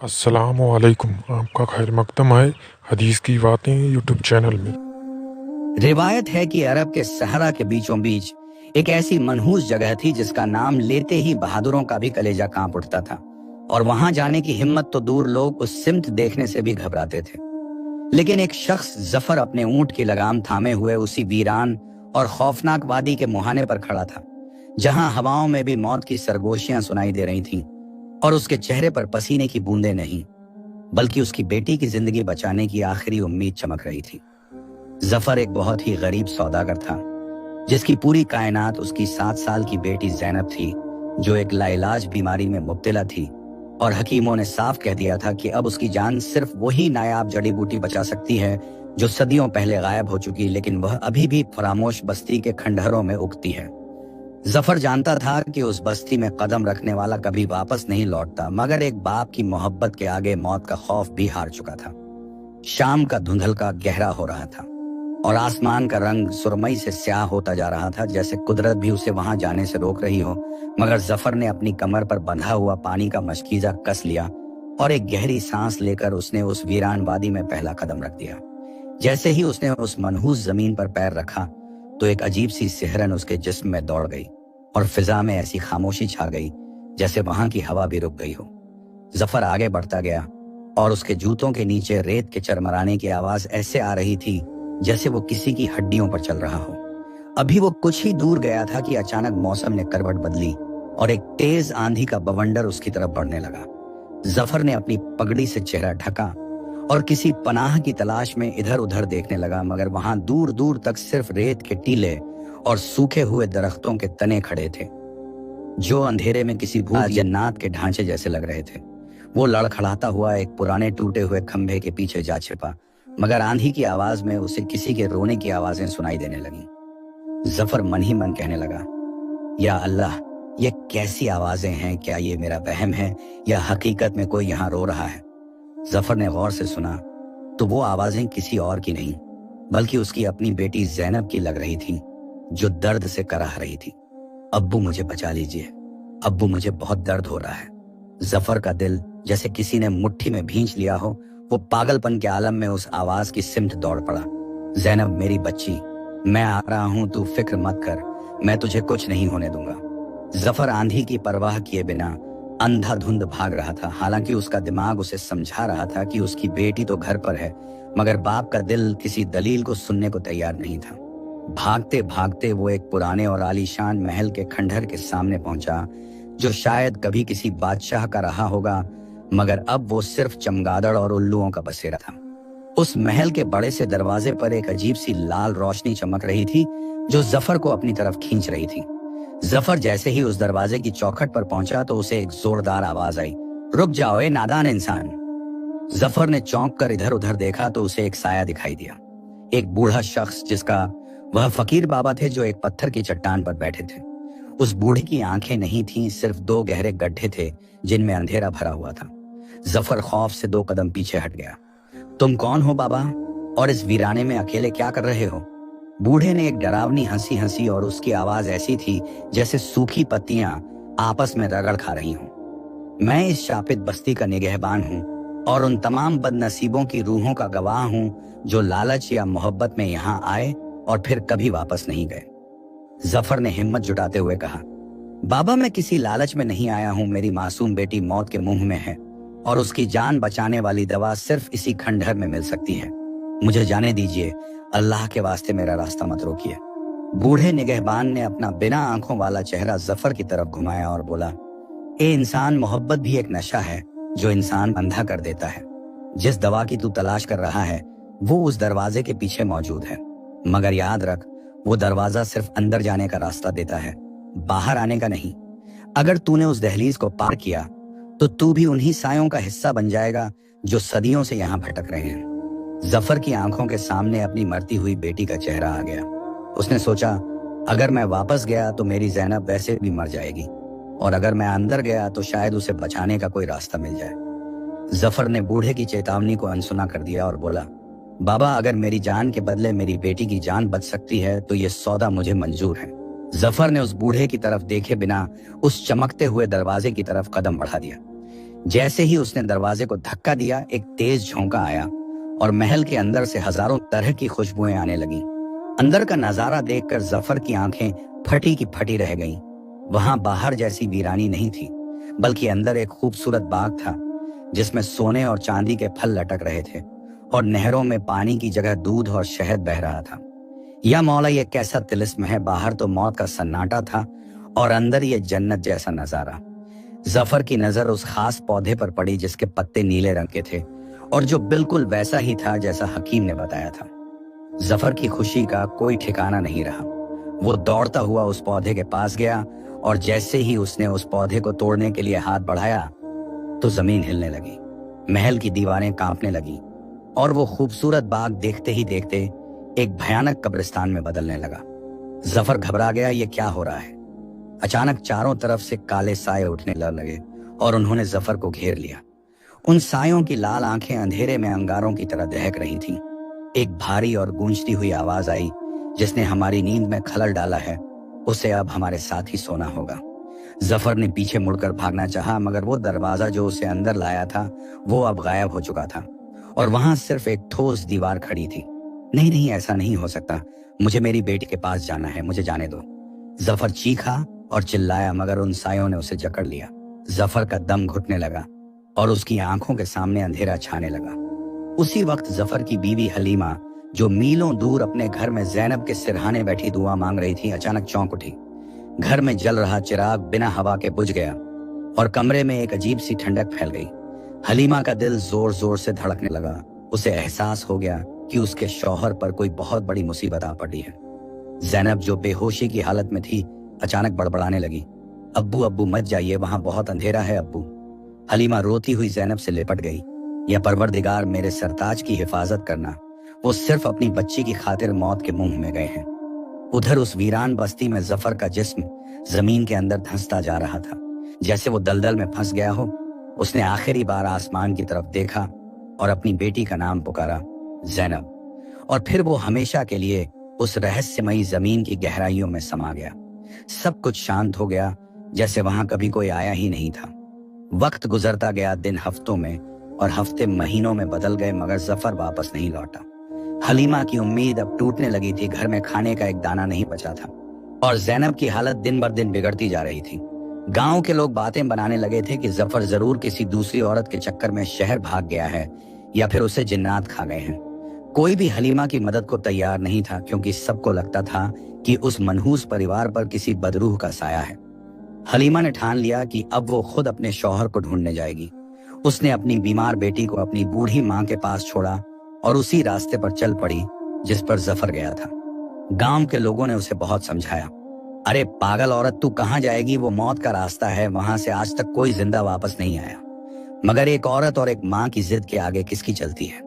अस्सलाम वालेकुम। आपका खैर मकदम है हदीस की बातें यूट्यूब चैनल में। रिवायत है कि अरब के सहरा के बीचों बीच एक ऐसी मनहूस जगह थी जिसका नाम लेते ही बहादुरों का भी कलेजा कांप उठता था, और वहां जाने की हिम्मत तो दूर, लोग उस सिमत देखने से भी घबराते थे। लेकिन एक शख्स जफर अपने ऊंट की लगाम थामे हुए उसी वीरान और खौफनाक वादी के मुहाने पर खड़ा था, जहां हवाओं में भी मौत की सरगोशियां सुनाई दे रही थीं, और उसके चेहरे पर पसीने की बूंदें नहीं, बल्कि उसकी बेटी की जिंदगी बचाने की आखिरी उम्मीद चमक रही थी। जफर एक बहुत ही गरीब सौदागर था, जिसकी पूरी कायनात उसकी 7 साल की बेटी ज़ैनब थी, जो एक लाइलाज बीमारी में मुब्तला थी, और हकीमों ने साफ कह दिया था कि अब उसकी जान सिर्फ वही नायाब जड़ी बूटी बचा सकती है जो सदियों पहले गायब हो चुकी, लेकिन वह अभी भी फरामोश बस्ती के खंडहरों में उगती है। जफर जानता था कि उस बस्ती में कदम रखने वाला कभी वापस नहीं लौटता, मगर एक बाप की मोहब्बत के आगे मौत का खौफ भी हार चुका था। शाम का धुंधलका गहरा हो रहा था, और आसमान का रंग सुरमई से स्याह होता जा रहा था, जैसे कुदरत भी उसे वहां जाने से रोक रही हो। मगर जफर ने अपनी कमर पर बंधा हुआ पानी का मशकीजा कस लिया, और एक गहरी सांस लेकर उसने उस वीरान वादी में पहला कदम रख दिया। जैसे ही उसने उस मनहूस जमीन पर पैर रखा, तो एक अजीब सी सिहरन उसके जिस्म में दौड़ गई, और फिजा में ऐसी खामोशी छा गई जैसे वहां की हवा भी रुक गई हो। जफर आगे बढ़ता गया, और उसके जूतों के नीचे रेत के चरमराने की आवाज ऐसे आ रही थी जैसे वो किसी की हड्डियों पर चल रहा हो। अभी वो कुछ ही दूर गया था कि अचानक मौसम ने करवट बदली, और एक तेज आंधी का बवंडर उसकी तरफ बढ़ने लगा। जफर ने अपनी पगड़ी से चेहरा ढका और किसी पनाह की तलाश में इधर उधर देखने लगा, मगर वहां दूर दूर तक सिर्फ रेत के टीले और सूखे हुए दरख्तों के तने खड़े थे, जो अंधेरे में किसी भूत जन्नात के ढांचे जैसे लग रहे थे। वो लड़खड़ाता हुआ एक पुराने टूटे हुए खंभे के पीछे जा छिपा, मगर आंधी की आवाज में उसे किसी के रोने की आवाजें सुनाई देने लगी। जफर मन ही मन कहने लगा, या अल्लाह, ये कैसी आवाजें हैं? क्या ये मेरा वहम है या हकीकत में कोई यहाँ रो रहा है? जफर ने गौर से सुना तो वो आवाजें किसी और की नहीं, बल्कि उसकी अपनी बेटी ज़ैनब की लग रही थी, जो दर्द से कराह रही थी। अब्बू, मुझे बचा लीजिए, अब्बू, मुझे बहुत दर्द हो रहा है। जफर का दिल जैसे किसी ने मुट्ठी में भींच लिया हो। वो पागलपन के आलम में उस आवाज की सिमत दौड़ पड़ा। ज़ैनब, मेरी बच्ची, मैं आ रहा हूं, तू फिक्र मत कर, मैं तुझे कुछ नहीं होने दूंगा। जफर आंधी की परवाह किए बिना अंधाधुंध भाग रहा था, हालांकि उसका दिमाग उसे समझा रहा था कि उसकी बेटी तो घर पर है, मगर बाप का दिल किसी दलील को सुनने को तैयार नहीं था। भागते भागते वो एक पुराने और आलीशान महल के खंडहर के सामने पहुंचा, जो शायद कभी किसी बादशाह का रहा होगा, मगर अब वो सिर्फ चमगादड़ और उल्लुओं का बसेरा था। उस महल के बड़े से दरवाजे पर एक अजीब सी लाल रोशनी चमक रही थी, जो जफर को अपनी तरफ खींच रही थी। जफर जैसे ही उस दरवाजे की चौखट पर पहुंचा तो उसे एक जोरदार आवाज आई, रुक जाओ ए नादान इंसान। जफर ने चौंक कर इधर उधर देखा तो उसे एक साया दिखाई दिया, एक बूढ़ा शख्स जिसका वह फकीर बाबा थे, जो एक पत्थर की चट्टान पर बैठे थे। उस बूढ़े की आंखें नहीं थीं, सिर्फ 2 गहरे गड्ढे थे जिनमें अंधेरा भरा हुआ था। जफर खौफ से 2 कदम पीछे हट गया। तुम कौन हो बाबा, और इस वीराने में अकेले क्या कर रहे हो? बूढ़े ने एक डरावनी हंसी हंसी, और उसकी आवाज ऐसी थी जैसे सूखी पत्तियां आपस में रगड़ खा रही हों। मैं इस शापित बस्ती का निगहबान हूं, और उन तमाम बदनसीबों की रूहों का गवाह हूं जो लालच या मोहब्बत में यहाँ आए और फिर कभी वापस नहीं गए। जफर ने हिम्मत जुटाते हुए कहा, बाबा, मैं किसी लालच में नहीं आया हूं। मेरी मासूम बेटी मौत के मुंह में है, और उसकी जान बचाने वाली दवा सिर्फ इसी खंडहर में मिल सकती है। मुझे जाने दीजिए, अल्लाह के वास्ते मेरा रास्ता मत रोकिए। बूढ़े निगहबान ने अपना बिना आंखों वाला चेहरा जफर की तरफ घुमाया और बोला, ए इंसान, मोहब्बत भी एक नशा है जो इंसान अंधा कर देता है। जिस दवा की तू तलाश कर रहा है वो उस दरवाजे के पीछे मौजूद है, मगर याद रख, वो दरवाजा सिर्फ अंदर जाने का रास्ता देता है, बाहर आने का नहीं। अगर तूने उस दहलीज को पार किया तो तू भी उन्हीं सायों का हिस्सा बन जाएगा जो सदियों से यहाँ भटक रहे हैं। जफर की आंखों के सामने अपनी मरती हुई बेटी का चेहरा आ गया। उसने सोचा, अगर मैं वापस गया तो मेरी ज़ैनब वैसे भी मर जाएगी, और अगर मैं अंदर गया तो शायद उसे बचाने का कोई रास्ता मिल जाए। जफर ने बूढ़े की चेतावनी को अनसुना कर दिया और बोला, बाबा, अगर मेरी जान के बदले मेरी बेटी की जान बच सकती है तो ये सौदा मुझे मंजूर है। जफर ने उस बूढ़े की तरफ देखे बिना उस चमकते हुए दरवाजे की तरफ कदम बढ़ा दिया। जैसे ही उसने दरवाजे को धक्का दिया, एक तेज झोंका आया और महल के अंदर से हजारों तरह की खुशबुएं आने लगी। अंदर का नजारा देखकर जफर की आंखें फटी की फटी रह गईं। वहां बाहर जैसी वीरानी नहीं थी, बल्कि अंदर एक खूबसूरत बाग था जिसमें सोने और चांदी के फल लटक रहे थे और नहरों में पानी की जगह दूध और शहद बह रहा था। या मौला, ये कैसा तिलिस्म है! बाहर तो मौत का सन्नाटा था और अंदर ये जन्नत जैसा नजारा। जफर की नजर उस खास पौधे पर पड़ी जिसके पत्ते नीले रंग के थे और जो बिल्कुल वैसा ही था जैसा हकीम ने बताया था। जफर की खुशी का कोई ठिकाना नहीं रहा। वो दौड़ता हुआ उस पौधे के पास गया और जैसे ही उसने उस पौधे को तोड़ने के लिए हाथ बढ़ाया तो जमीन हिलने लगी, महल की दीवारें कांपने लगी और वो खूबसूरत बाग देखते ही देखते एक भयानक कब्रिस्तान में बदलने लगा। जफर घबरा गया, ये क्या हो रहा है? अचानक चारों तरफ से काले साए उठने लगे और उन्होंने जफर को घेर लिया। उन सायों की लाल आंखें अंधेरे में अंगारों की तरह दहक रही थीं। एक भारी और गूंजती हुई आवाज आई, जिसने हमारी नींद में खलल डाला है, उसे अब हमारे साथ ही सोना होगा। जफर ने पीछे मुड़कर भागना चाहा, मगर वो दरवाजा जो उसे अंदर लाया था वो अब गायब हो चुका था और वहां सिर्फ एक ठोस दीवार खड़ी थी। नहीं नहीं, ऐसा नहीं हो सकता, मुझे मेरी बेटी के पास जाना है, मुझे जाने दो। जफर चीखा और चिल्लाया, मगर उन सायों ने उसे जकड़ लिया। जफर का दम घुटने लगा और उसकी आंखों के सामने अंधेरा छाने लगा। उसी वक्त जफर की बीवी हलीमा, जो मीलों दूर अपने घर में जैनब के सिरहाने बैठी दुआ मांग रही थी, अचानक चौंक उठी। घर में जल रहा चिराग बिना हवा के बुझ गया और कमरे में एक अजीब सी ठंडक फैल गई। हलीमा का दिल जोर जोर से धड़कने लगा। उसे एहसास हो गया कि उसके शौहर पर कोई बहुत बड़ी मुसीबत आ पड़ी है। जैनब, जो बेहोशी की हालत में थी, अचानक बड़बड़ाने लगी, अब्बू अब्बू मत जाइए, वहां बहुत अंधेरा है अब्बू। हलीमा रोती हुई जैनब से लिपट गई, या परवरदिगार, मेरे सरताज की हिफाजत करना, वो सिर्फ अपनी बच्ची की खातिर मौत के मुंह में गए हैं। उधर उस वीरान बस्ती में जफर का जिस्म जमीन के अंदर धंसता जा रहा था, जैसे वो दलदल में फंस गया हो। उसने आखिरी बार आसमान की तरफ देखा और अपनी बेटी का नाम पुकारा, जैनब, और फिर वो हमेशा के लिए उस रहस्यमयी जमीन की गहराइयों में समा गया। सब कुछ शांत हो गया, जैसे वहां कभी कोई आया ही नहीं था। वक्त गुजरता गया, दिन हफ्तों में और हफ्ते महीनों में बदल गए, मगर जफर वापस नहीं लौटा। हलीमा की उम्मीद अब टूटने लगी थी। घर में खाने का एक दाना नहीं बचा था और जैनब की हालत दिन बर दिन बिगड़ती जा रही थी। गांव के लोग बातें बनाने लगे थे कि जफर जरूर किसी दूसरी औरत के चक्कर में शहर भाग गया है या फिर उसे जिन्नात खा गए हैं। कोई भी हलीमा की मदद को तैयार नहीं था, क्योंकि सबको लगता था कि उस मनहूस परिवार पर किसी बदरूह का साया है। हलीमा ने ठान लिया कि अब वो खुद अपने शौहर को ढूंढने जाएगी। उसने अपनी बीमार बेटी को अपनी बूढ़ी माँ के पास छोड़ा और उसी रास्ते पर चल पड़ी जिस पर जफर गया था। गांव के लोगों ने उसे बहुत समझाया, अरे पागल औरत, तू कहाँ जाएगी? वो मौत का रास्ता है, वहां से आज तक कोई जिंदा वापस नहीं आया। मगर एक औरत और एक माँ की जिद के आगे किसकी चलती है?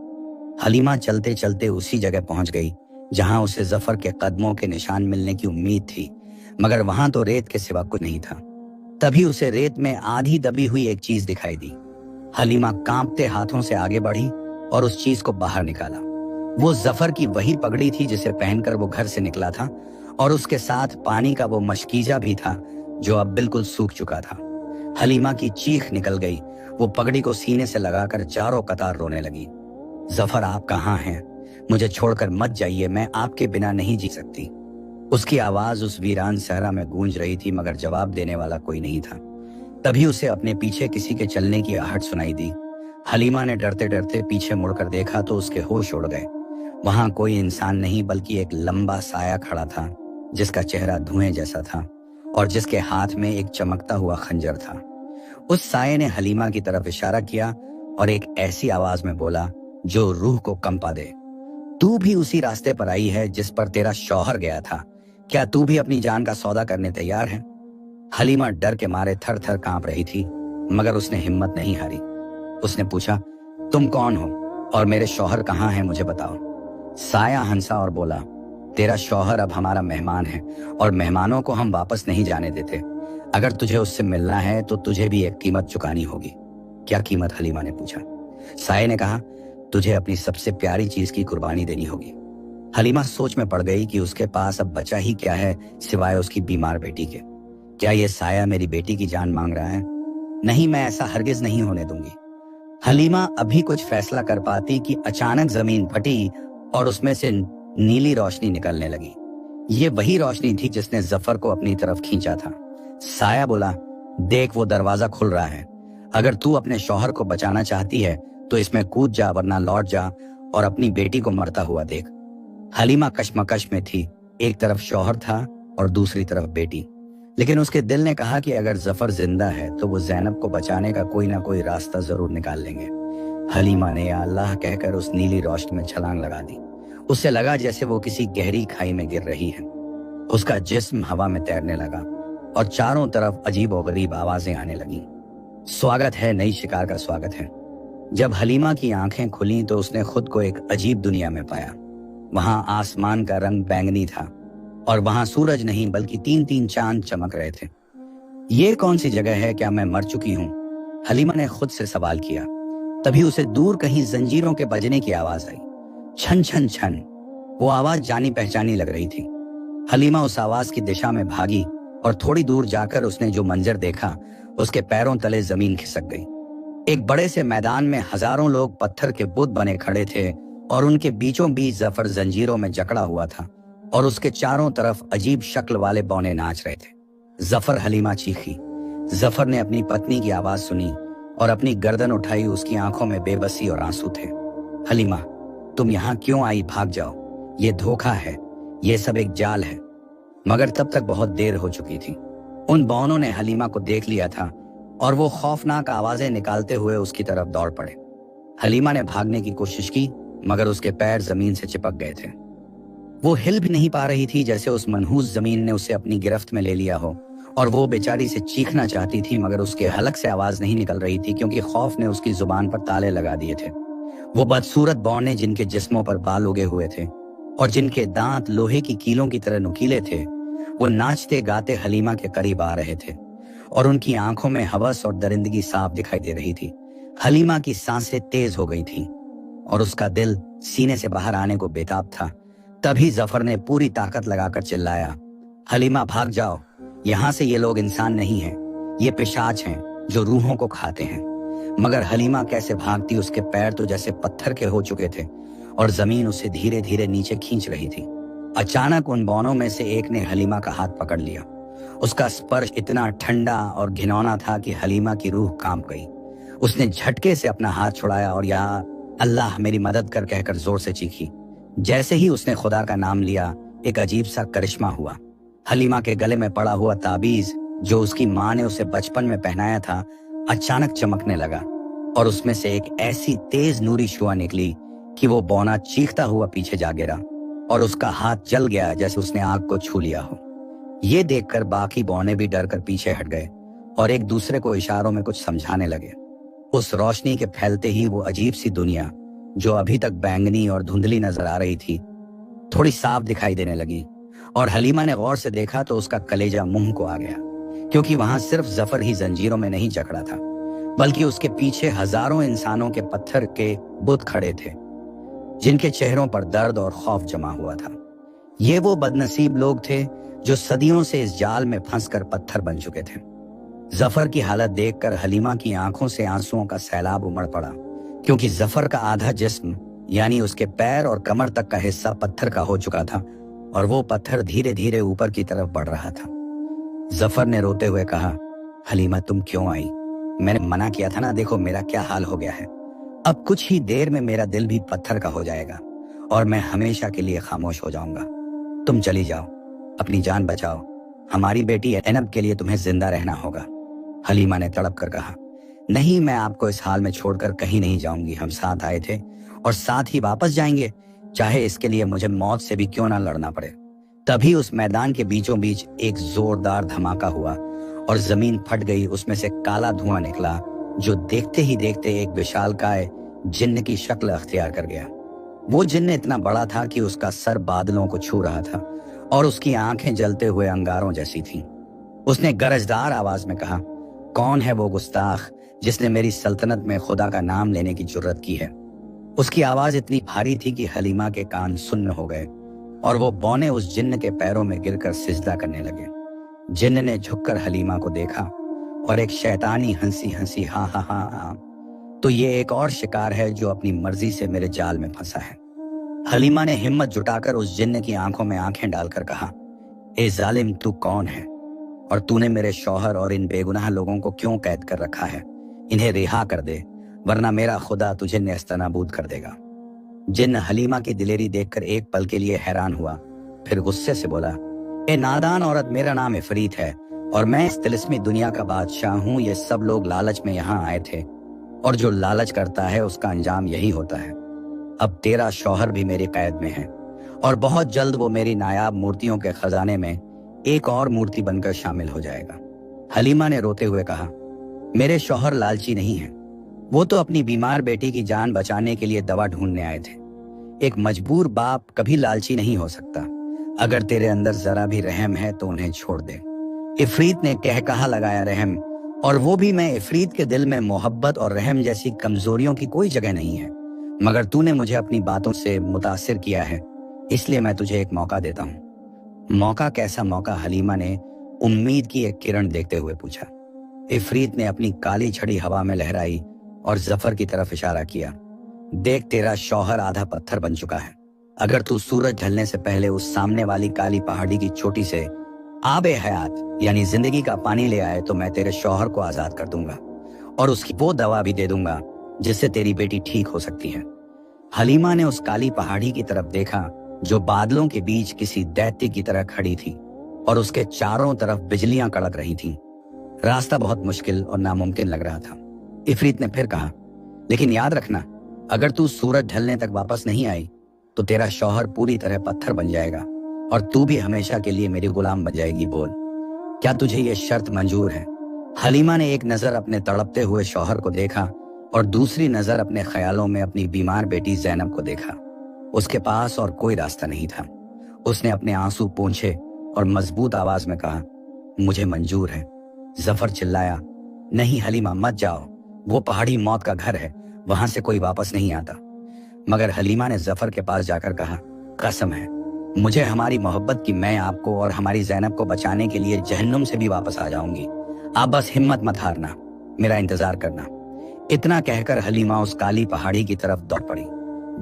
हलीमा चलते चलते उसी जगह पहुंच गई जहां उसे जफर के कदमों के निशान मिलने की उम्मीद थी, मगर वहां तो रेत के सिवा कुछ नहीं था। तभी उसे रेत में आधी दबी हुई एक चीज दिखाई दी। हलीमा कांपते हाथों से आगे बढ़ी और उस चीज को बाहर निकाला। वो जफर की वही पगड़ी थी जिसे पहनकर वो घर से निकला था, और उसके साथ पानी का वो मशकीजा भी था जो अब बिल्कुल सूख चुका था। हलीमा की चीख निकल गई। वो पगड़ी को सीने से लगाकर चारों कतार रोने लगी। जफर, आप कहाँ हैं? मुझे छोड़कर मत जाइए, मैं आपके बिना नहीं जी सकती। उसकी आवाज उस वीरान सहरा में गूंज रही थी, मगर जवाब देने वाला कोई नहीं था। तभी उसे अपने पीछे किसी के चलने की आहट सुनाई दी। हलीमा ने डरते डरते पीछे मुड़कर देखा तो उसके होश उड़ गए। वहां कोई इंसान नहीं, बल्कि एक लंबा साया खड़ा था जिसका चेहरा धुएं जैसा था और जिसके हाथ में एक चमकता हुआ खंजर था। उस साये ने हलीमा की तरफ इशारा किया और एक ऐसी आवाज में बोला जो रूह को कंपा दे, तू भी उसी रास्ते पर आई है जिस पर तेरा शौहर गया था। क्या तू भी अपनी जान का सौदा करने तैयार है? हलीमा डर के मारे थर थर कांप रही थी, मगर उसने हिम्मत नहीं हारी। उसने पूछा, तुम कौन हो और मेरे शौहर कहाँ हैं, मुझे बताओ। साया हंसा और बोला, तेरा शौहर अब हमारा मेहमान है और मेहमानों को हम वापस नहीं जाने देते। अगर तुझे उससे मिलना है तो तुझे भी एक कीमत चुकानी होगी। क्या कीमत? हलीमा ने पूछा। साये ने कहा, तुझे अपनी सबसे प्यारी चीज की कुर्बानी देनी होगी। हलीमा सोच में पड़ गई कि उसके पास अब बचा ही क्या है सिवाय उसकी बीमार बेटी के। क्या ये साया मेरी बेटी की जान मांग रहा है? नहीं, मैं ऐसा हरगिज नहीं होने दूंगी। हलीमा अभी कुछ फैसला कर पाती कि अचानक जमीन फटी और उसमें से नीली रोशनी निकलने लगी। ये वही रोशनी थी जिसने जफर को अपनी तरफ खींचा था। साया बोला, देख वो दरवाजा खुल रहा है। अगर तू अपने शौहर को बचाना चाहती है तो इसमें कूद जा, वरना लौट जा और अपनी बेटी को मरता हुआ देख। हलीमा कशमकश में थी। एक तरफ शौहर था और दूसरी तरफ बेटी। लेकिन उसके दिल ने कहा कि अगर जफर जिंदा है तो वो ज़ैनब को बचाने का कोई ना कोई रास्ता जरूर निकाल लेंगे। हलीमा ने या अल्लाह कहकर उस नीली रोशनी में छलांग लगा दी। उससे लगा जैसे वो किसी गहरी खाई में गिर रही है। उसका जिस्म हवा में तैरने लगा और चारों तरफ अजीब और गरीब आवाजें आने लगी। स्वागत है, नई शिकार का स्वागत है। जब हलीमा की आंखें खुली तो उसने खुद को एक अजीब दुनिया में पाया। वहां आसमान का रंग बैंगनी था और वहां सूरज नहीं बल्कि 3-3 चांद चमक रहे थे। ये कौन सी जगह है? क्या मैं मर चुकी हूँ? हलीमा ने खुद से सवाल किया। तभी उसे दूर कहीं जंजीरों के बजने की आवाज आई। छन छन छन। वो आवाज जानी पहचानी लग रही थी। हलीमा उस आवाज की दिशा में भागी और थोड़ी दूर जाकर उसने जो मंजर देखा, उसके पैरों तले जमीन खिसक गई। एक बड़े से मैदान में हजारों लोग पत्थर के बुत बने खड़े थे और उनके बीचों बीच जफर जंजीरों में जकड़ा हुआ था और उसके चारों तरफ अजीब शक्ल वाले बौने नाच रहे थे। जफर! हलीमा चीखी। जफर ने अपनी पत्नी की आवाज सुनी और अपनी गर्दन उठाई। उसकी आंखों में बेबसी और आंसू थे। हलीमा, तुम यहाँ क्यों आई? भाग जाओ, ये धोखा है, ये सब एक जाल है। मगर तब तक बहुत देर हो चुकी थी। उन बौनों ने हलीमा को देख लिया था और वो खौफनाक आवाजें निकालते हुए उसकी तरफ दौड़ पड़े। हलीमा ने भागने की कोशिश की मगर उसके पैर जमीन से चिपक गए थे। वो हिल भी नहीं पा रही थी, जैसे उस मनहूस जमीन ने उसे अपनी गिरफ्त में ले लिया हो। और वो बेचारी से चीखना चाहती थी मगर उसके हलक से आवाज नहीं निकल रही थी, क्योंकि खौफ ने उसकी जुबान पर ताले लगा दिए थे। वो बदसूरत बौने जिनके जिस्मों पर बाल उगे हुए थे और जिनके दांत लोहे की कीलों की तरह नुकीले थे, वो नाचते गाते हलीमा के करीब आ रहे थे और उनकी आंखों में हवस और दरिंदगी साफ दिखाई दे रही थी। हलीमा की सांसें तेज हो गई थी और उसका दिल सीने से बाहर आने को बेताब था। तभी जफर ने पूरी ताकत लगाकर चिल्लाया, हलीमा भाग जाओ, यहाँ से ये लोग इंसान नहीं हैं, ये पिशाच हैं जो रूहों को खाते हैं। मगर हलीमा कैसे भागती? उसके पैर तो जैसे पत्थर के हो चुके थे और जमीन उसे धीरे धीरे नीचे खींच रही थी। अचानक उन बौनों में से एक ने हलीमा का हाथ पकड़ लिया। उसका स्पर्श इतना ठंडा और घिनौना था कि हलीमा की रूह कांप गई। उसने झटके से अपना हाथ छुड़ाया और या अल्लाह मेरी मदद कर कहकर जोर से चीखी। जैसे ही उसने खुदा का नाम लिया, एक अजीब सा करिश्मा हुआ। हलीमा के गले में पड़ा हुआ ताबीज जो उसकी माँ ने उसे बचपन में पहनाया था, अचानक चमकने लगा और उसमें से एक ऐसी तेज नूरी शुआ निकली कि वो बौना चीखता हुआ पीछे जा गिरा और उसका हाथ जल गया जैसे उसने आग को छू लिया हो। ये देखकर बाकी बौने भी डर कर पीछे हट गए और एक दूसरे को इशारों में कुछ समझाने लगे। उस रोशनी के फैलते ही वो अजीब सी दुनिया, जो अभी तक बैंगनी और धुंधली नजर आ रही थी, थोड़ी साफ दिखाई देने लगी। और हलीमा ने गौर से देखा तो उसका कलेजा मुंह को आ गया, क्योंकि वहां सिर्फ जफर ही जंजीरों में नहीं जकड़ा था, बल्कि उसके पीछे हजारों इंसानों के पत्थर के बुत खड़े थे, जिनके चेहरों पर दर्द और खौफ जमा हुआ था। ये वो बदनसीब लोग थे जो सदियों से इस जाल में फंसकर पत्थर बन चुके थे। जफर की हालत देखकर हलीमा की आंखों से आंसुओं का सैलाब उमड़ पड़ा, क्योंकि जफर का आधा जिस्म यानी उसके पैर और कमर तक का हिस्सा पत्थर का हो चुका था और वो पत्थर धीरे धीरे ऊपर की तरफ बढ़ रहा था। जफर ने रोते हुए कहा, हलीमा तुम क्यों आई? मैंने मना किया था ना, देखो मेरा क्या हाल हो गया है। अब कुछ ही देर में मेरा दिल भी पत्थर का हो जाएगा और मैं हमेशा के लिए खामोश हो जाऊंगा। तुम चली जाओ, अपनी जान बचाओ, हमारी बेटी ज़ैनब के लिए तुम्हें जिंदा रहना होगा। हलीमा ने तड़प कर कहा, नहीं, मैं आपको इस हाल में छोड़कर कहीं नहीं जाऊंगी। हम साथ आए थे और साथ ही वापस जाएंगे, चाहे इसके लिए मुझे मौत से भी क्यों ना लड़ना पड़े। तभी उस मैदान के बीचों बीच एक जोरदार धमाका हुआ और जमीन फट गई। उसमें से काला धुआं निकला जो देखते ही देखते एक विशालकाय जिन्न की शक्ल अख्तियार कर गया। वो जिन्न इतना बड़ा था कि उसका सर बादलों को छू रहा था और उसकी आंखें जलते हुए अंगारों जैसी थीं। उसने गरजदार आवाज में कहा, कौन है वो गुस्ताख जिसने मेरी सल्तनत में खुदा का नाम लेने की जुर्रत की है? उसकी आवाज इतनी भारी थी कि हलीमा के कान सुन्न हो गए और वो बौने उस जिन्न के पैरों में गिरकर सिजदा करने लगे। जिन्न ने झुककर हलीमा को देखा और एक शैतानी हंसी हंसी हाँ हाँ हाँ हाँ। तो ये एक और शिकार है जो अपनी मर्जी से मेरे जाल में फंसा है। हलीमा ने हिम्मत जुटाकर उस जिन्न की आंखों में आंखें डालकर कहा, ए जालिम, तू कौन है और तूने मेरे शौहर और इन बेगुनाह लोगों को क्यों कैद कर रखा है? इन्हें रिहा कर दे, वरना मेरा खुदा तुझे नेस्तनाबूद कर देगा। जिन्न हलीमा की दिलेरी देखकर एक पल के लिए हैरान हुआ, फिर गुस्से से बोला, ए नादान औरत, मेरा नाम इफरीत है और मैं इस तिलिस्मी दुनिया का बादशाह हूँ। ये सब लोग लालच में यहाँ आए थे और जो लालच करता है उसका अंजाम यही होता है। अब तेरा शौहर भी मेरी कैद में है और बहुत जल्द वो मेरी नायाब मूर्तियों के खजाने में एक और मूर्ति बनकर शामिल हो जाएगा। हलीमा ने रोते हुए कहा, मेरे शौहर लालची नहीं है, वो तो अपनी बीमार बेटी की जान बचाने के लिए दवा ढूंढने आए थे। एक मजबूर बाप कभी लालची नहीं हो सकता। अगर तेरे अंदर जरा भी रहम है तो उन्हें छोड़ दे। इफरीत ने कहकहा लगाया, रहम? और वो भी मैं? इफरीत के दिल में मोहब्बत और रहम जैसी कमजोरियों की कोई जगह नहीं है, मगर तूने मुझे अपनी बातों से मुतासिर किया है, इसलिए मैं तुझे एक मौका देता हूँ। मौका? कैसा मौका? हलीमा ने उम्मीद की एक किरण देखते हुए पूछा। इफरीत ने अपनी काली छड़ी हवा में लहराई और जफर की तरफ इशारा किया, देख, तेरा शौहर आधा पत्थर बन चुका है। अगर तू सूरज ढलने से पहले उस सामने वाली काली पहाड़ी की चोटी से आबे हयात यानी जिंदगी का पानी ले आए तो मैं तेरे शौहर को आजाद कर दूंगा और उसकी वो दवा भी दे दूंगा जिससे तेरी बेटी ठीक हो सकती है। हलीमा ने उस काली पहाड़ी की तरफ देखा जो बादलों के बीच किसी दैत्य की तरह खड़ी थी और उसके चारों तरफ बिजलियां कड़क रही थीं। रास्ता बहुत मुश्किल और नामुमकिन लग रहा था। इफरीत ने फिर कहा, लेकिन याद रखना, अगर तू सूरज ढलने तक वापस नहीं आई तो तेरा शौहर पूरी तरह पत्थर बन जाएगा और तू भी हमेशा के लिए मेरी गुलाम बन जाएगी। बोल, क्या तुझे ये शर्त मंजूर है? हलीमा ने एक नजर अपने तड़पते हुए शौहर को देखा और दूसरी नजर अपने ख्यालों में अपनी बीमार बेटी ज़ैनब को देखा। उसके पास और कोई रास्ता नहीं था। उसने अपने आंसू पोंछे और मजबूत आवाज में कहा, मुझे मंजूर है। जफर चिल्लाया, नहीं हलीमा, मत जाओ, वो पहाड़ी मौत का घर है, वहां से कोई वापस नहीं आता। मगर हलीमा ने जफर के पास जाकर कहा, कसम है मुझे हमारी मोहब्बत की, मैं आपको और हमारी ज़ैनब को बचाने के लिए जहन्नुम से भी वापस आ जाऊंगी। आप बस हिम्मत मत हारना, मेरा इंतजार करना। इतना कहकर हलीमा उस काली पहाड़ी की तरफ दौड़ पड़ी।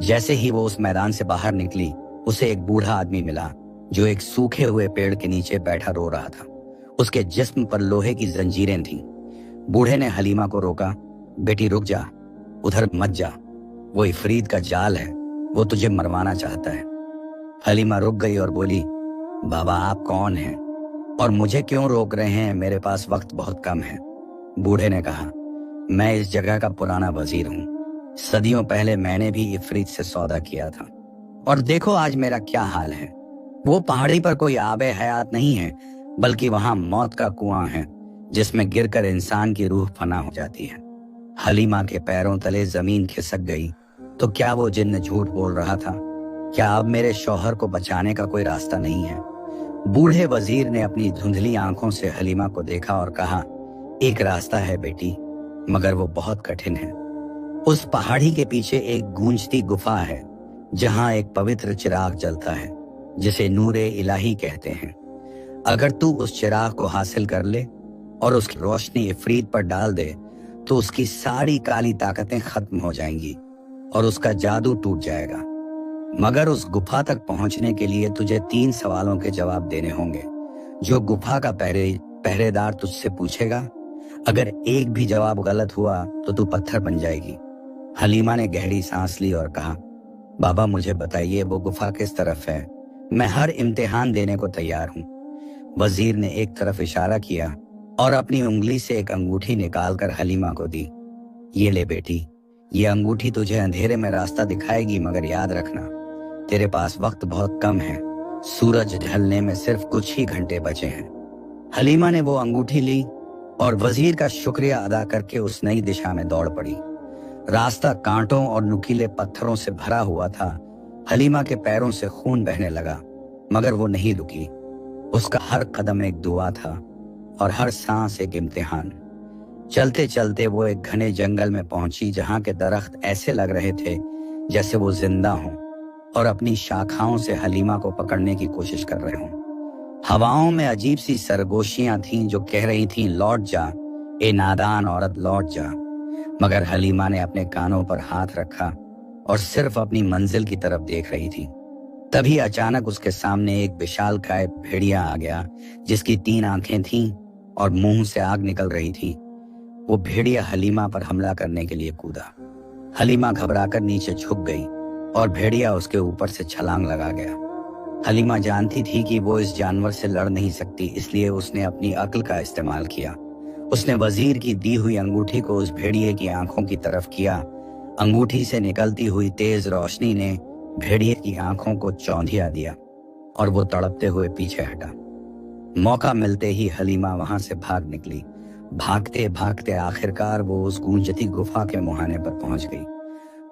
जैसे ही वो उस मैदान से बाहर निकली, उसे एक बूढ़ा आदमी मिला जो एक सूखे हुए पेड़ के नीचे बैठा रो रहा था। उसके जिस्म पर लोहे की जंजीरें थीं। बूढ़े ने हलीमा को रोका, बेटी रुक जा, उधर मत जा, वो इफरीत का जाल है, वो तुझे मरवाना चाहता है। हलीमा रुक गई और बोली, बाबा आप कौन हैं और मुझे क्यों रोक रहे हैं? मेरे पास वक्त बहुत कम है। बूढ़े ने कहा, मैं इस जगह का पुराना वजीर हूँ। सदियों पहले मैंने भी इफरीत से सौदा किया था और देखो आज मेरा क्या हाल है। वो पहाड़ी पर कोई आबे हयात नहीं है, बल्कि वहां मौत का कुआं है जिसमें गिरकर इंसान की रूह फना हो जाती है। हलीमा के पैरों तले जमीन खिसक गई। तो क्या वो जिन्न झूठ बोल रहा था? क्या अब मेरे शौहर को बचाने का कोई रास्ता नहीं है? बूढ़े वजीर ने अपनी धुंधली आंखों से हलीमा को देखा और कहा, एक रास्ता है बेटी, मगर वो बहुत कठिन है। उस पहाड़ी के पीछे एक गूंजती गुफा है जहां एक पवित्र चिराग जलता है जिसे नूरे इलाही कहते हैं। अगर तू उस चिराग को हासिल कर ले और उसकी रोशनी इफरीत पर डाल दे तो उसकी सारी काली ताकतें खत्म हो जाएंगी और उसका जादू टूट जाएगा। मगर उस गुफा तक पहुंचने के लिए तुझे 3 सवालों के जवाब देने होंगे जो गुफा का पहरेदार तुझसे पूछेगा। अगर एक भी जवाब गलत हुआ तो तू पत्थर बन जाएगी। हलीमा ने गहरी सांस ली और कहा, बाबा मुझे बताइए वो गुफा किस तरफ है? मैं हर इम्तिहान देने को तैयार हूँ। वजीर ने एक तरफ इशारा किया और अपनी उंगली से एक अंगूठी निकालकर हलीमा को दी। ये ले बेटी, ये अंगूठी तुझे अंधेरे में रास्ता दिखाएगी, मगर याद रखना तेरे पास वक्त बहुत कम है। सूरज ढलने में सिर्फ कुछ ही घंटे बचे हैं। हलीमा ने वो अंगूठी ली और वजीर का शुक्रिया अदा करके उस नई दिशा में दौड़ पड़ी। रास्ता कांटों और नुकीले पत्थरों से भरा हुआ था। हलीमा के पैरों से खून बहने लगा, मगर वो नहीं रुकी। उसका हर कदम एक दुआ था और हर सांस एक इम्तिहान। चलते चलते वो एक घने जंगल में पहुंची जहां के दरख्त ऐसे लग रहे थे जैसे वो जिंदा हों और अपनी शाखाओं से हलीमा को पकड़ने की कोशिश कर रहे हों। हवाओं में अजीब सी सरगोशियां थीं जो कह रही थीं, लौट जा, ए नादान औरत, लौट जा। मगर हलीमा ने अपने कानों पर हाथ रखा और सिर्फ अपनी मंजिल की तरफ देख रही थी। तभी अचानक उसके सामने एक विशालकाय भेड़िया आ गया, जिसकी 3 आंखें थीं और मुंह से आग निकल रही थी। वो भेड़िया हलीमा पर हमला करने के लिए कूदा। हलीमा घबराकर नीचे झुक गई और भेड़िया उसके ऊपर से छलांग लगा गया। हलीमा जानती थी कि वो इस जानवर से लड़ नहीं सकती, इसलिए उसने अपनी अक्ल का इस्तेमाल किया। उसने वजीर की दी हुई अंगूठी को उस भेड़िए की आंखों की तरफ किया। अंगूठी से निकलती हुई तेज रोशनी ने भेड़िए की आंखों को चौंधिया दिया और वो तड़पते हुए पीछे हटा। मौका मिलते ही हलीमा वहां से भाग निकली। भागते भागते आखिरकार वो उस गूंजती गुफा के मुहाने पर पहुंच गई।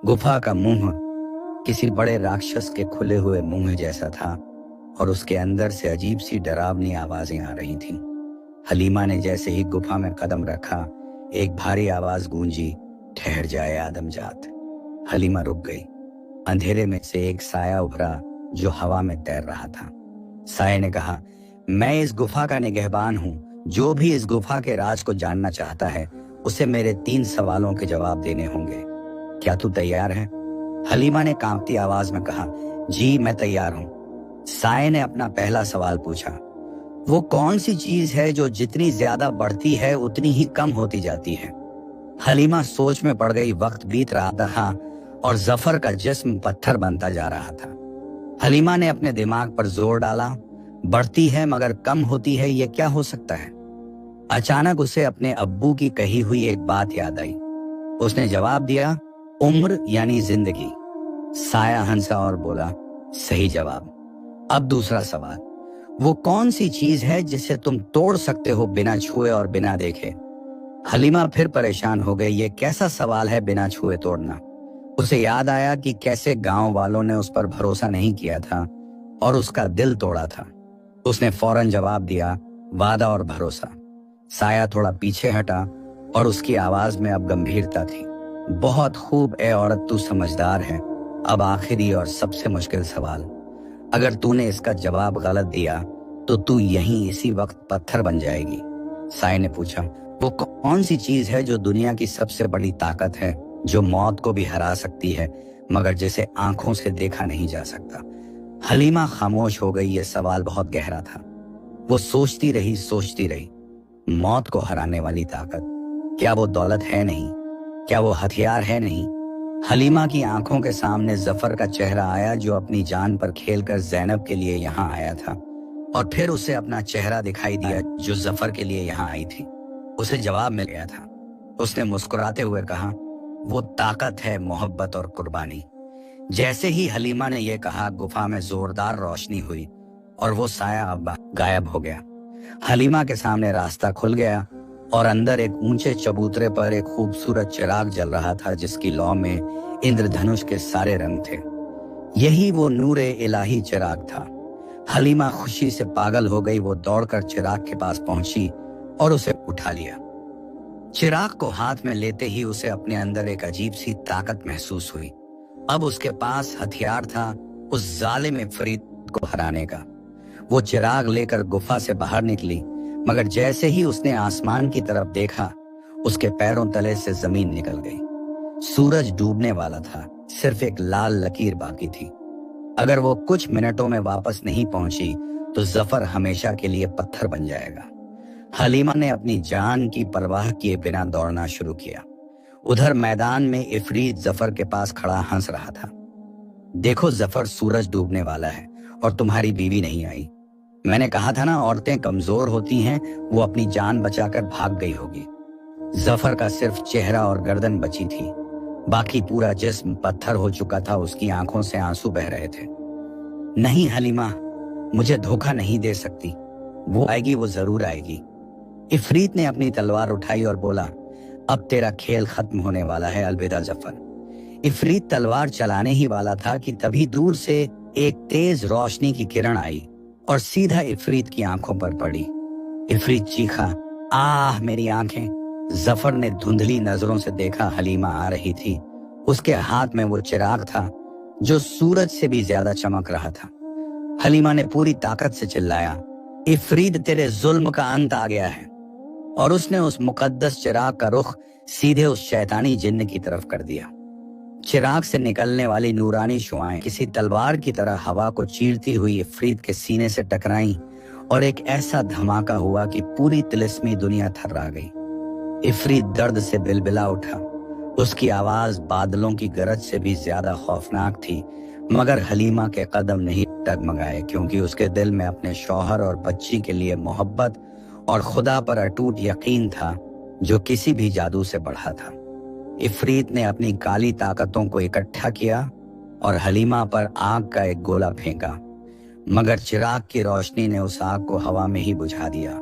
गुफा का मुंह किसी बड़े राक्षस के खुले हुए मुंह जैसा था और उसके अंदर से अजीब सी डरावनी आवाजें आ रही थीं। हलीमा ने जैसे ही गुफा में कदम रखा, एक भारी आवाज गूंजी, ठहर जाए आदमजात। हलीमा रुक गई। अंधेरे में से एक साया उभरा जो हवा में तैर रहा था। साये ने कहा, मैं इस गुफा का निगहबान हूं। जो भी इस गुफा के राज को जानना चाहता है, उसे मेरे 3 सवालों के जवाब देने होंगे। क्या तू तैयार है? हलीमा ने कांपती आवाज में कहा, जी मैं तैयार हूं। साये ने अपना पहला सवाल पूछा, वो कौन सी चीज है जो जितनी ज्यादा बढ़ती है उतनी ही कम होती जाती है? हलीमा सोच में पड़ गई। वक्त बीत रहा था और जफर का जिस्म पत्थर बनता जा रहा था। हलीमा ने अपने दिमाग पर जोर डाला। बढ़ती है मगर कम होती है, ये क्या हो सकता है? अचानक उसे अपने अब्बू की कही हुई एक बात याद आई। उसने जवाब दिया, उम्र यानी जिंदगी। साया हंसा और बोला, सही जवाब। अब दूसरा सवाल, वो कौन सी चीज है जिसे तुम तोड़ सकते हो बिना छुए और बिना देखे? हलीमा फिर परेशान हो गई। ये कैसा सवाल है, बिना छुए तोड़ना? उसे याद आया कि कैसे गांव वालों ने उस पर भरोसा नहीं किया था और उसका दिल तोड़ा था। उसने फौरन जवाब दिया, वादा और भरोसा। साया थोड़ा पीछे हटा और उसकी आवाज में अब गंभीरता थी। बहुत खूब ए औरत, तू समझदार है। अब आखिरी और सबसे मुश्किल सवाल, अगर तूने इसका जवाब गलत दिया तो तू यहीं इसी वक्त पत्थर बन जाएगी। साये ने पूछा, वो कौन सी चीज है जो दुनिया की सबसे बड़ी ताकत है, जो मौत को भी हरा सकती है मगर जिसे आंखों से देखा नहीं जा सकता? हलीमा खामोश हो गई। ये सवाल बहुत गहरा था। वो सोचती रही। मौत को हराने वाली ताकत, क्या वो दौलत है नहीं? क्या वो हथियार है नहीं? हलीमा की आंखों के सामने जफर का चेहरा आया, जो अपनी जान पर खेलकर ज़ैनब के लिए यहाँ आया था। और फिर उसे अपना चेहरा दिखाई दिया जो जफर के लिए यहाँ आई थी। उसे जवाब मिल गया था। उसने मुस्कुराते हुए कहा, वो ताकत है मोहब्बत और कुर्बानी। जैसे ही हलीमा ने यह कहा, गुफा में जोरदार रोशनी हुई और वो साया अब गायब हो गया। हलीमा के सामने रास्ता खुल गया और अंदर एक ऊंचे चबूतरे पर एक खूबसूरत चिराग जल रहा था, जिसकी लौ में इंद्रधनुष के सारे रंग थे। यही वो नूरे इलाही चिराग था। हलीमा खुशी से पागल हो गई। वो दौड़कर चिराग के पास पहुंची और उसे उठा लिया। चिराग को हाथ में लेते ही उसे अपने अंदर एक अजीब सी ताकत महसूस हुई। अब उसके पास हथियार था उस जालिम इफरीत को हराने का। वो चिराग लेकर गुफा से बाहर निकली, मगर जैसे ही उसने आसमान की तरफ देखा, उसके पैरों तले से जमीन निकल गई। सूरज डूबने वाला था, सिर्फ एक लाल लकीर बाकी थी। अगर वो कुछ मिनटों में वापस नहीं पहुंची तो जफर हमेशा के लिए पत्थर बन जाएगा। हलीमा ने अपनी जान की परवाह किए बिना दौड़ना शुरू किया। उधर मैदान में इफरीत जफर के पास खड़ा हंस रहा था। देखो जफर, सूरज डूबने वाला है और तुम्हारी बीवी नहीं आई। मैंने कहा था ना, औरतें कमजोर होती हैं। वो अपनी जान बचाकर भाग गई होगी। जफर का सिर्फ चेहरा और गर्दन बची थी, बाकी पूरा जिस्म पत्थर हो चुका था। उसकी आंखों से आंसू बह रहे थे। नहीं हलीमा, मुझे धोखा नहीं दे सकती। वो आएगी, वो जरूर आएगी। इफरीत ने अपनी तलवार उठाई और बोला, अब तेरा खेल खत्म होने वाला है, अलविदा जफर। इफरीत तलवार चलाने ही वाला था कि तभी दूर से एक तेज रोशनी की किरण आई और सीधा इफरीत की आंखों पर पड़ी। इफरीत चीखा, आह मेरी आंखें। जफर ने धुंधली नजरों से देखा, हलीमा आ रही थी। उसके हाथ में वो चिराग था जो सूरज से भी ज्यादा चमक रहा था। हलीमा ने पूरी ताकत से चिल्लाया, इफरीत, तेरे जुल्म का अंत आ गया है। और उसने उस मुकद्दस चिराग का रुख सीधे उस शैतानी जिन्न की तरफ कर दिया। चिराग से निकलने वाली नूरानी शुआएं किसी तलवार की तरह हवा को चीरती हुई इफरीत के सीने से टकराईं और एक ऐसा धमाका हुआ कि पूरी तिलिस्मी दुनिया थर्रा गई। इफरीत दर्द से बिलबिला उठा। उसकी आवाज बादलों की गरज से भी ज्यादा खौफनाक थी, मगर हलीमा के कदम नहीं डगमगाए, क्योंकि उसके दिल में अपने शौहर और बच्ची के लिए मोहब्बत और खुदा पर अटूट यकीन था, जो किसी भी जादू से बढ़ा था। इफरीत ने अपनी काली ताकतों को इकट्ठा किया और हलीमा पर आग का एक गोला फेंका, मगर चिराग की रोशनी ने उस आग को हवा में ही बुझा दिया,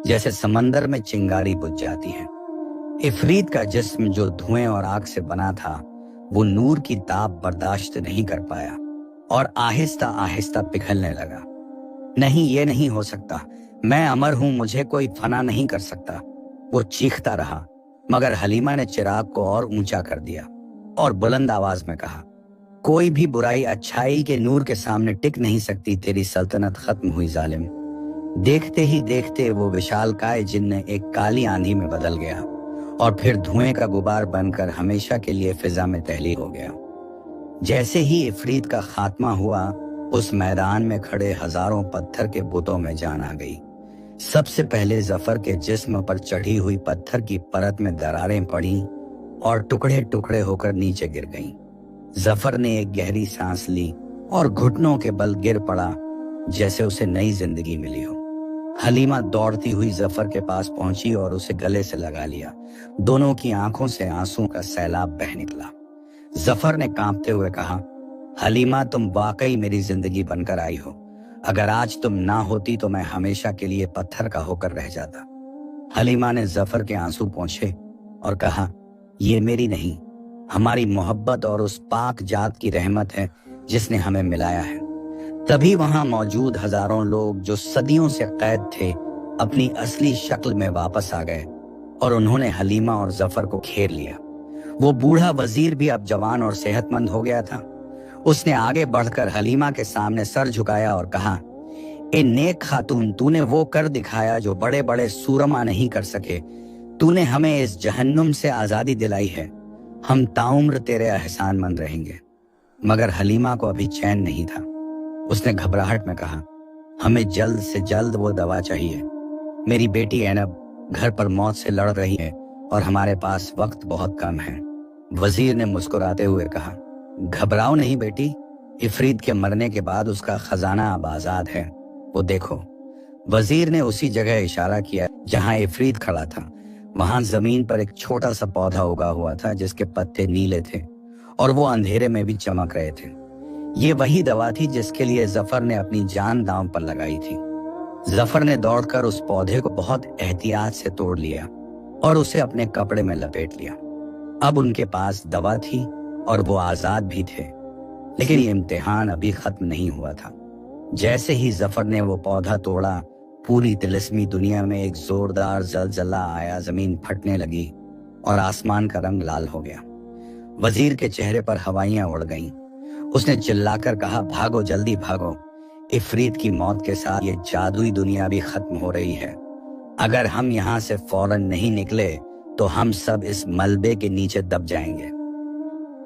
जैसे समंदर में चिंगारी बुझ जाती है। इफरीत का जिस्म जो धुएं और आग से बना था, वो नूर की ताप बर्दाश्त नहीं कर पाया और आहिस्ता आहिस्ता पिघलने लगा। नहीं, ये नहीं हो सकता, मैं अमर हूं, मुझे कोई फना नहीं कर सकता, वो चीखता रहा। मगर हलीमा ने चिराग को और ऊंचा कर दिया और बुलंद आवाज में कहा, कोई भी बुराई अच्छाई के नूर के सामने टिक नहीं सकती। तेरी सल्तनत खत्म हुई जालिम। देखते ही देखते वो विशालकाय जिन्न एक काली आंधी में बदल गया और फिर धुएं का गुबार बनकर हमेशा के लिए फिजा में तहलील हो गया। जैसे ही इफरीत का खात्मा हुआ, उस मैदान में खड़े हजारों पत्थर के बुतों में जान आ गई। सबसे पहले जफर के जिस्म पर चढ़ी हुई पत्थर की परत में दरारें पड़ी और टुकड़े टुकड़े होकर नीचे गिर गईं। जफर ने एक गहरी सांस ली और घुटनों के बल गिर पड़ा, जैसे उसे नई जिंदगी मिली हो। हलीमा दौड़ती हुई जफर के पास पहुंची और उसे गले से लगा लिया। दोनों की आंखों से आंसू का सैलाब बह निकला। जफर ने कांपते हुए कहा, हलीमा, तुम वाकई मेरी जिंदगी बनकर आई हो। अगर आज तुम ना होती तो मैं हमेशा के लिए पत्थर का होकर रह जाता। हलीमा ने जफर के आंसू पोंछे और कहा, ये मेरी नहीं, हमारी मोहब्बत और उस पाक जात की रहमत है जिसने हमें मिलाया है। तभी वहां मौजूद हजारों लोग जो सदियों से कैद थे, अपनी असली शक्ल में वापस आ गए और उन्होंने हलीमा और जफर को घेर लिया। वो बूढ़ा वजीर भी अब जवान और सेहतमंद हो गया था। उसने आगे बढ़कर हलीमा के सामने सर झुकाया और कहा, ए नेक खातून, तूने वो कर दिखाया जो बड़े बड़े सूरमा नहीं कर सके। तूने हमें इस जहन्नुम से आजादी दिलाई है। हम ताउम्र तेरे एहसानमंद रहेंगे। मगर हलीमा को अभी चैन नहीं था। उसने घबराहट में कहा, हमें जल्द से जल्द वो दवा चाहिए। मेरी बेटी ऐनब घर पर मौत से लड़ रही है और हमारे पास वक्त बहुत कम है। वजीर ने मुस्कुराते हुए कहा, घबराओ नहीं बेटी, इफरीत के मरने के बाद उसका खजाना अब आजाद है। वो देखो। वजीर ने उसी जगह इशारा किया जहां इफरीत खड़ा था। वहां जमीन पर एक छोटा सा पौधा उगा हुआ था जिसके पत्ते नीले थे और वो अंधेरे में भी चमक रहे थे। ये वही दवा थी जिसके लिए जफर ने अपनी जान दांव पर लगाई थी। जफर ने दौड़कर उस पौधे को बहुत एहतियात से तोड़ लिया और उसे अपने कपड़े में लपेट लिया। अब उनके पास दवा थी और वो आजाद भी थे, लेकिन ये इम्तिहान अभी खत्म नहीं हुआ था। जैसे ही जफर ने वो पौधा तोड़ा, पूरी तिलिस्मी दुनिया में एक जोरदार जलजला आया। जमीन फटने लगी और आसमान का रंग लाल हो गया। वजीर के चेहरे पर हवाइयां उड़ गईं। उसने चिल्लाकर कहा, भागो, जल्दी भागो। इफरीत की मौत के साथ ये जादुई दुनिया भी खत्म हो रही है। अगर हम यहाँ से फौरन नहीं निकले तो हम सब इस मलबे के नीचे दब जाएंगे।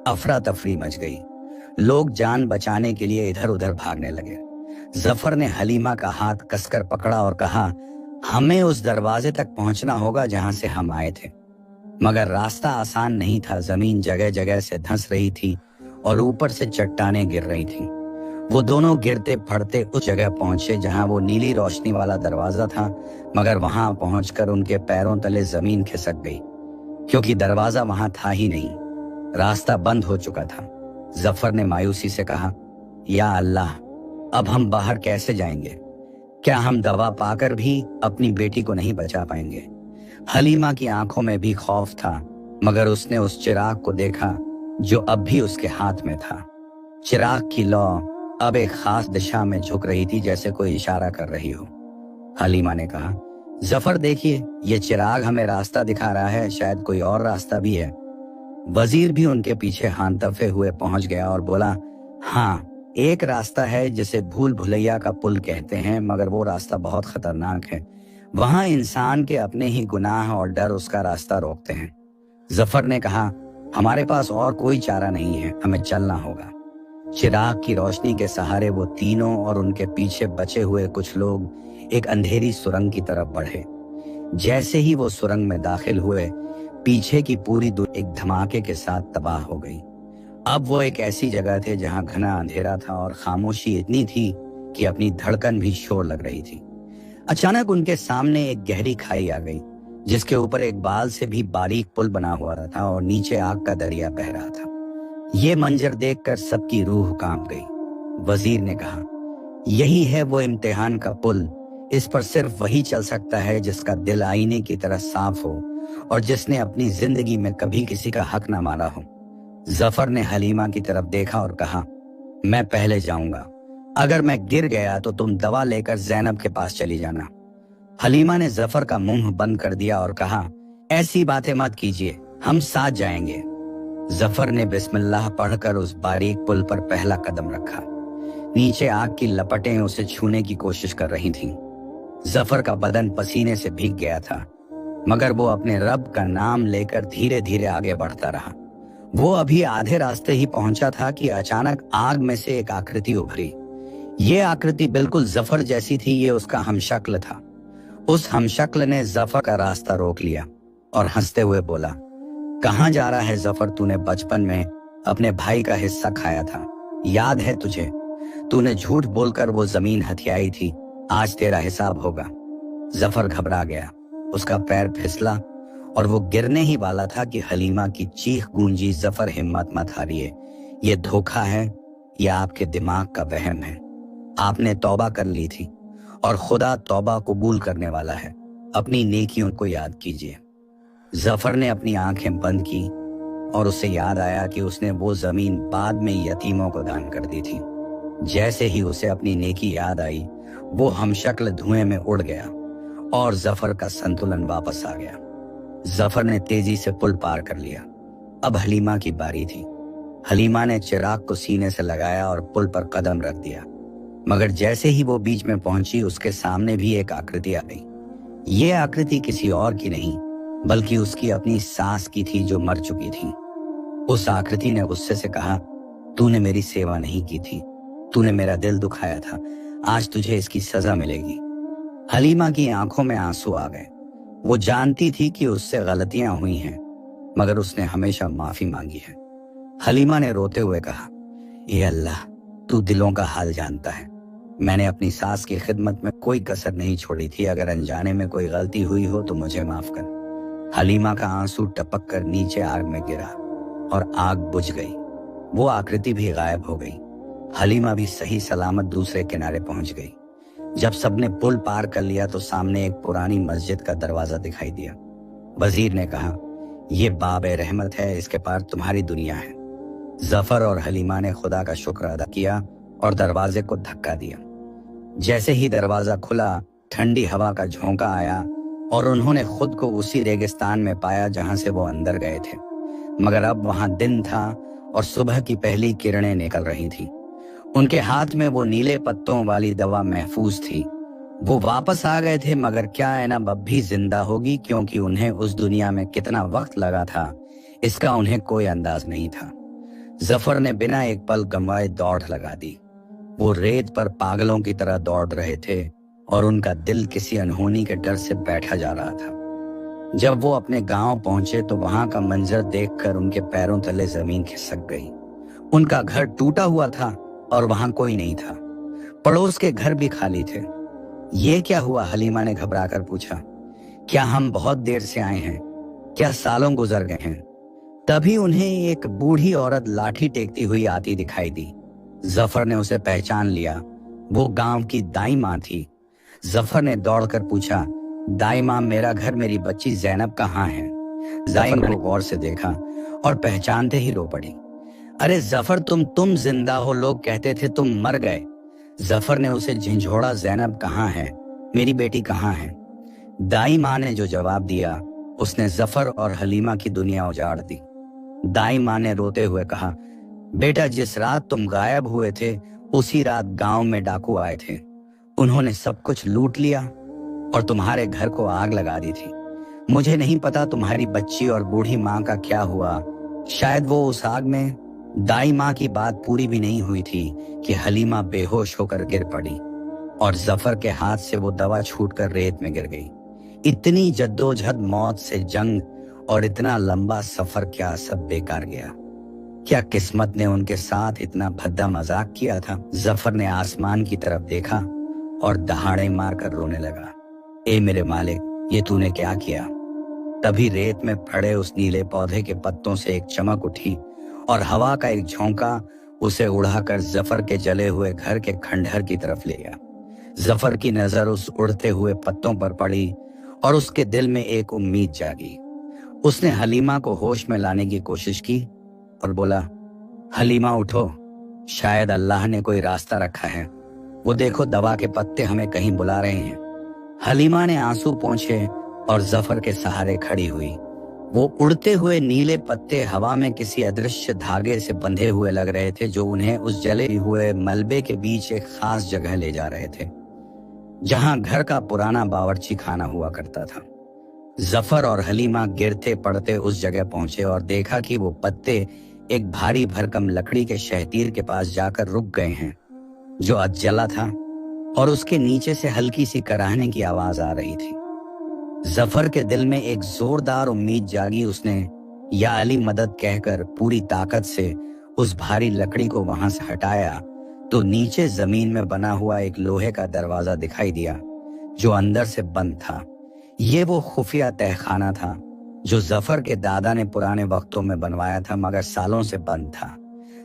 अफरा तफरी मच गई। लोग जान बचाने के लिए इधर उधर भागने लगे। जफर ने हलीमा का हाथ कसकर पकड़ा और कहा, हमें उस दरवाजे तक पहुंचना होगा जहां से हम आए थे। मगर रास्ता आसान नहीं था। जमीन जगह जगह से धंस रही थी और ऊपर से चट्टानें गिर रही थीं। वो दोनों गिरते पड़ते उस जगह पहुंचे जहां वो नीली रोशनी वाला दरवाजा था, मगर वहां पहुंचकर उनके पैरों तले जमीन खिसक गई, क्योंकि दरवाजा वहां था ही नहीं। रास्ता बंद हो चुका था। जफर ने मायूसी से कहा, या अल्लाह, अब हम बाहर कैसे जाएंगे? क्या हम दवा पाकर भी अपनी बेटी को नहीं बचा पाएंगे? हलीमा की आंखों में भी खौफ था, मगर उसने उस चिराग को देखा जो अब भी उसके हाथ में था। चिराग की लौ अब एक खास दिशा में झुक रही थी, जैसे कोई इशारा कर रही हो। हलीमा ने कहा, जफर देखिए, ये चिराग हमें रास्ता दिखा रहा है, शायद कोई और रास्ता भी है। वजीर भी उनके पीछे हांतफे हुए पहुंच गया और बोला, हाँ, एक रास्ता है जिसे भूल भुलैया का पुल कहते हैं, मगर वो रास्ता बहुत खतरनाक है। वहां इंसान के अपने ही गुनाह और डर उसका रास्ता रोकते हैं। जफर ने कहा, हमारे पास और कोई चारा नहीं है, हमें चलना होगा। चिराग की रोशनी के सहारे वो तीनों और उनके पीछे बचे हुए कुछ लोग एक अंधेरी सुरंग की तरफ बढ़े। जैसे ही वो सुरंग में दाखिल हुए, पीछे की पूरी दुनिया एक धमाके के साथ तबाह हो गई। अब वो एक ऐसी जगह थे जहां घना अंधेरा था और खामोशी इतनी थी कि अपनी धड़कन भी शोर लग रही थी। अचानक उनके सामने एक गहरी खाई आ गई, जिसके ऊपर एक बाल से भी बारीक पुल बना हुआ था और नीचे आग का दरिया बह रहा था। ये मंजर देखकर सबकी रूह कांप गई। वजीर ने कहा, यही है वो इम्तिहान का पुल। इस पर सिर्फ वही चल सकता है जिसका दिल आईने की तरह साफ हो और जिसने अपनी जिंदगी में कभी किसी का हक ना मारा हो। जफर ने हलीमा की तरफ देखा और कहा, मैं पहले जाऊंगा। अगर मैं गिर गया तो तुम दवा लेकर जैनब के पास चली जाना। हलीमा ने जफर का मुंह बंद कर दिया और कहा, ऐसी बातें मत कीजिए, हम साथ जाएंगे। जफर ने बिस्मिल्लाह पढ़कर उस बारीक पुल पर पहला कदम रखा। नीचे आग की लपटें उसे छूने की कोशिश कर रही थीं। जफर का बदन पसीने से भीग गया था, मगर वो अपने रब का नाम लेकर धीरे धीरे आगे बढ़ता रहा। वो अभी आधे रास्ते ही पहुंचा था कि अचानक आग में से एक आकृति उभरी। ये आकृति बिल्कुल जफर जैसी थी। ये उसका हमशक्ल था। उस हमशक्ल ने जफर का रास्ता रोक लिया और हंसते हुए बोला, कहाँ जा रहा है जफर? तूने बचपन में अपने भाई का हिस्सा खाया था, याद है तुझे? तूने झूठ बोलकर वो जमीन हथियाई थी, आज तेरा हिसाब होगा। जफर घबरा गया, उसका पैर फिसला और वो गिरने ही वाला था कि हलीमा की चीख गूंजी, जफर हिम्मत मत हारिए, ये धोखा है या आपके दिमाग का वहम है। आपने तौबा कर ली थी और खुदा तौबा कबूल करने वाला है। अपनी नेकियों को याद कीजिए। जफर ने अपनी आंखें बंद की और उसे याद आया कि उसने वो जमीन बाद में यतीमों को दान कर दी थी। जैसे ही उसे अपनी नेकी याद आई, वो हमशक्ल धुएं में उड़ गया और जफर का संतुलन वापस आ गया। जफर ने तेजी से पुल पार कर लिया। अब हलीमा की बारी थी। हलीमा ने चिराग को सीने से लगाया और पुल पर कदम रख दिया, मगर जैसे ही वो बीच में पहुंची, उसके सामने भी एक आकृति आ गई। ये आकृति किसी और की नहीं, बल्कि उसकी अपनी सास की थी जो मर चुकी थी। उस आकृति ने गुस्से से कहा, तूने मेरी सेवा नहीं की थी, तूने मेरा दिल दुखाया था, आज तुझे इसकी सजा मिलेगी। हलीमा की आंखों में आंसू आ गए। वो जानती थी कि उससे गलतियां हुई हैं, मगर उसने हमेशा माफी मांगी है। हलीमा ने रोते हुए कहा, ये अल्लाह, तू दिलों का हाल जानता है। मैंने अपनी सास की खिदमत में कोई कसर नहीं छोड़ी थी। अगर अनजाने में कोई गलती हुई हो तो मुझे माफ कर। हलीमा का आंसू टपक कर नीचे आग में गिरा और आग बुझ गई। वो आकृति भी गायब हो गई। हलीमा भी सही सलामत दूसरे किनारे पहुंच गई। जब सबने पुल पार कर लिया तो सामने एक पुरानी मस्जिद का दरवाजा दिखाई दिया। वजीर ने कहा, ये बाब-ए रहमत है, इसके पार तुम्हारी दुनिया है। जफर और हलीमा ने खुदा का शुक्र अदा किया और दरवाजे को धक्का दिया। जैसे ही दरवाजा खुला, ठंडी हवा का झोंका आया और उन्होंने खुद को उसी रेगिस्तान में पाया जहां से वो अंदर गए थे। मगर अब वहां दिन था और सुबह की पहली किरणें निकल रही थी। उनके हाथ में वो नीले पत्तों वाली दवा महफूज थी। वो वापस आ गए थे, मगर क्या एनब अब भी जिंदा होगी? क्योंकि उन्हें उस दुनिया में कितना वक्त लगा था, इसका उन्हें कोई अंदाज नहीं था। जफर ने बिना एक पल गंवाए दौड़ लगा दी। वो रेत पर पागलों की तरह दौड़ रहे थे और उनका दिल किसी अनहोनी के डर से बैठा जा रहा था। जब वो अपने गांव पहुंचे तो वहां का मंजर देखकर उनके पैरों तले जमीन खिसक गई। उनका घर टूटा हुआ था और वहां कोई नहीं था। पड़ोस के घर भी खाली थे। ये क्या हुआ? हलीमा ने घबराकर पूछा। क्या हम बहुत देर से आए हैं? क्या सालों गुजर गए हैं? तभी उन्हें एक बूढ़ी औरत लाठी टेकती हुई आती दिखाई दी। जफर ने उसे पहचान लिया। वो गांव की दाई माँ थी। जफर ने दौड़कर पूछा, दाई माँ, मेरा घर, मेरी बच्ची जैनब कहाँ है? दाई को गौर से देखा और पहचानते ही रो पड़ी। अरे जफर, तुम जिंदा हो, लोग कहते थे तुम मर गए। जफर ने उसे झिंझोड़ा, जैनब कहाँ है? मेरी बेटी कहाँ है? दाई माँ ने जो जवाब दिया, उसने जफर और हलीमा की दुनिया उजाड़ दी। दाई माँ ने रोते हुए कहा, बेटा, जिस रात तुम गायब हुए थे, उसी रात गांव में डाकू आए थे। उन्होंने सब कुछ लूट लिया। और तुम्हारे घर को आग लगा दी थी। मुझे नहीं पता तुम्हारी बच्ची और बूढ़ी माँ का क्या हुआ। शायद वो उस आग में। दाई माँ की बात पूरी भी नहीं हुई थी कि हलीमा बेहोश होकर गिर पड़ी और जफर के हाथ से वो दवा छूटकर रेत में गिर गई। इतनी जद्दोजहद, मौत से जंग और इतना लंबा सफर, क्या सब बेकार गया? क्या किस्मत ने उनके साथ इतना भद्दा मजाक किया था? जफर ने आसमान की तरफ देखा और दहाड़े मारकर रोने लगा। ए मेरे मालिक, ये तूने क्या किया? तभी रेत में पड़े उस नीले पौधे के पत्तों से एक चमक उठी और हवा का एक झोंका उसे उड़ाकर जफर के जले हुए घर के खंडहर की तरफ ले गया। जफर की नजर उस उड़ते हुए पत्तों पर पड़ी और उसके दिल में एक उम्मीद जागी। उसने हलीमा को होश में लाने की कोशिश की और बोला, हलीमा उठो, शायद अल्लाह ने कोई रास्ता रखा है। वो देखो, दवा के पत्ते हमें कहीं बुला रहे हैं। हलीमा ने आंसू पोंछे और जफर के सहारे खड़ी हुई। वो उड़ते हुए नीले पत्ते हवा में किसी अदृश्य धागे से बंधे हुए लग रहे थे, जो उन्हें उस जले हुए मलबे के बीच एक खास जगह ले जा रहे थे, जहां घर का पुराना बावर्ची खाना हुआ करता था। जफर और हलीमा गिरते पड़ते उस जगह पहुंचे और देखा कि वो पत्ते एक भारी भरकम लकड़ी के शहतीर के पास जाकर रुक गए हैं, जो आज जला था, और उसके नीचे से हल्की सी कराहने की आवाज आ रही थी। जफर के दिल में एक जोरदार उम्मीद जागी। उसने या अली मदद कहकर पूरी ताकत से उस भारी लकड़ी को वहां से हटाया तो नीचे जमीन में बना हुआ एक लोहे का दरवाजा दिखाई दिया, जो अंदर से बंद था। ये वो खुफिया तहखाना था जो जफर के दादा ने पुराने वक्तों में बनवाया था, मगर सालों से बंद था।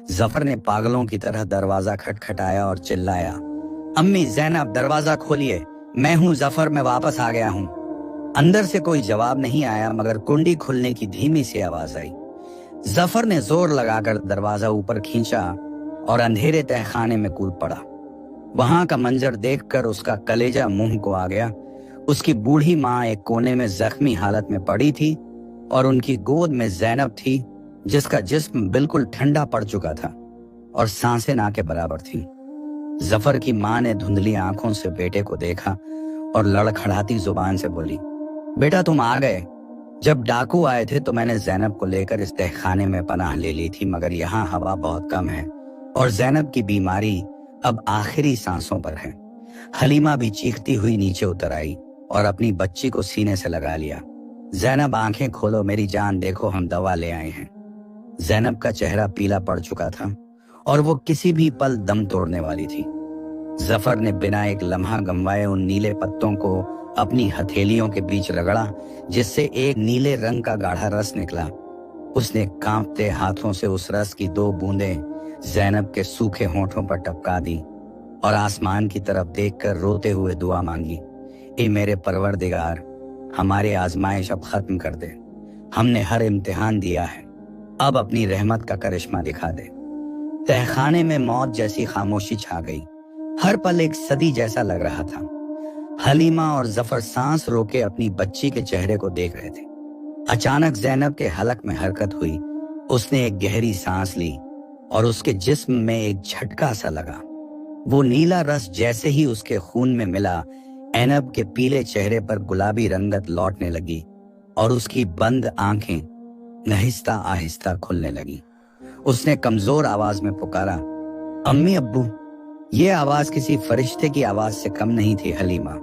जफर ने पागलों की तरह दरवाजा खटखटाया और चिल्लाया, अम्मी, जैनब, दरवाजा खोलिए, मैं हूं जफर, मैं वापस आ गया हूं। अंदर से कोई जवाब नहीं आया, मगर कुंडी खुलने की धीमी सी आवाज आई। जफर ने जोर लगाकर दरवाजा ऊपर खींचा और अंधेरे तहखाने में कूद पड़ा। वहां का मंजर देखकर उसका कलेजा मुंह को आ गया। उसकी बूढ़ी माँ एक कोने में जख्मी हालत में पड़ी थी और उनकी गोद में जैनब थी, जिसका जिस्म बिल्कुल ठंडा पड़ चुका था और सांसें ना के बराबर थी। जफर की माँ ने धुंधली आंखों से बेटे को देखा और लड़खड़ाती जुबान से बोली, बेटा, तुम आ गए। जब डाकू आए थे तो मैंने जैनब को लेकर इस तहखाने में पनाह ले ली थी, मगर यहाँ हवा बहुत कम है और जैनब की बीमारी अब आखिरी सांसों पर है। हलीमा भी चीखती हुई नीचे उतर आई और अपनी बच्ची को सीने से लगा लिया। जैनब, आंखें खोलो मेरी जान, देखो हम दवा ले आए हैं। जैनब का चेहरा पीला पड़ चुका था और वो किसी भी पल दम तोड़ने वाली थी। जफर ने बिना एक लम्हा गंवाए उन नीले पत्तों को अपनी हथेलियों के बीच रगड़ा, जिससे एक नीले रंग का गाढ़ा रस निकला। उसने कांपते हाथों से उस रस की 2 बूंदें जैनब के सूखे होठों पर टपका दी और आसमान की तरफ देखकर रोते हुए दुआ मांगी, ए मेरे परवरदिगार, हमारे आजमाइश अब खत्म कर दे। हमने हर इम्तिहान दिया है, अब अपनी रहमत का करिश्मा दिखा दे। तहखाने में मौत जैसी खामोशी छा गई। हर पल एक सदी जैसा लग रहा था। हलीमा और जफर सांस रोके अपनी बच्ची के चेहरे को देख रहे थे। अचानक जैनब के हलक में हरकत हुई। उसने एक गहरी सांस ली और उसके जिस्म में एक झटका सा लगा। वो नीला रस जैसे ही उसके खून में मिला, ऐनब के पीले चेहरे पर गुलाबी रंगत लौटने लगी और उसकी बंद आंखें आहिस्ता आहिस्ता खुलने लगी। उसने कमजोर आवाज में पुकारा, अम्मी, अब्बू। ये आवाज किसी फरिश्ते की आवाज से कम नहीं थी। हलीमा